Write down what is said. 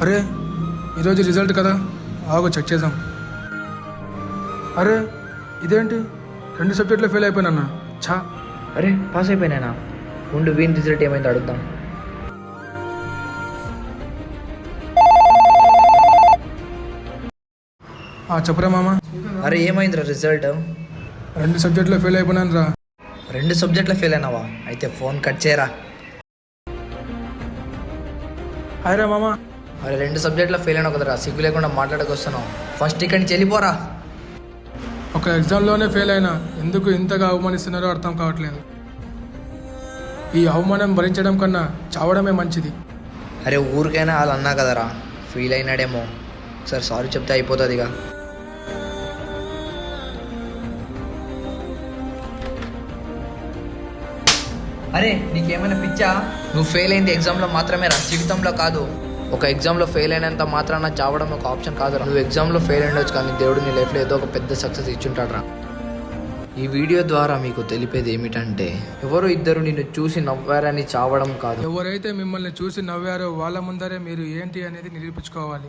అరే ఈరోజు రిజల్ట్ కదా, ఆగు చెక్ చేద్దాం. అరే ఇదేంటి, 2 సబ్జెక్టులో ఫెయిల్ అయిపోయినా. ఛా, అరే పాస్ అయిపోయినానా? ఉండు వీన్ రిజల్ట్ ఏమైందో అడుగుదాం. చెప్పరా మామ. అరే ఏమైందిరా రిజల్ట్? 2 సబ్జెక్టులో ఫెయిల్ అయిపోయినాను రా. 2 సబ్జెక్టులో ఫెయిల్ అయినావా? అయితే ఫోన్ కట్ చేయరా. హాయ్ రా మామ. అరే 2 సబ్జెక్టులో ఫెయిల్ అయినా కదరా, సిగ్గు లేకుండా మాట్లాడకొస్తున్నావు. ఫస్ట్ ఇక్కడి నుంచి వెళ్ళిపోరా. ఒక ఎగ్జామ్లోనే ఫెయిల్ అయినా ఎందుకు ఇంతగా అవమానిస్తున్నారో అర్థం కావట్లేదు. ఈ అవమానం భరించడం కన్నా చావడమే మంచిది. అరే ఊరికైనా వాళ్ళు అన్నా కదరా, ఫెయిల్ అయినాడేమో, ఒకసారి సారీ చెప్తే అయిపోతుందిగా. అరే నీకేమైనా పిచ్చా? నువ్వు ఫెయిల్ అయింది ఎగ్జామ్లో మాత్రమే రా, జీవితంలో కాదు. ఒక ఎగ్జామ్లో ఫెయిల్ అయినంత మాత్రాన చావడం ఒక ఆప్షన్ కాదురా. నువ్వు ఎగ్జామ్లో ఫెయిల్ అయినవచ్చు, కానీ దేవుడు నీ లైఫ్లో ఏదో ఒక పెద్ద సక్సెస్ ఇచ్చుంటాడు రా. ఈ వీడియో ద్వారా మీకు తెలిపేది ఏమిటంటే, ఎవరు ఇద్దరు నిన్ను చూసి నవ్వారని చావడం కాదు. ఎవరైతే మిమ్మల్ని చూసి నవ్వారో వాళ్ళ ముందరే మీరు ఏంటి అనేది నిరూపించుకోవాలి.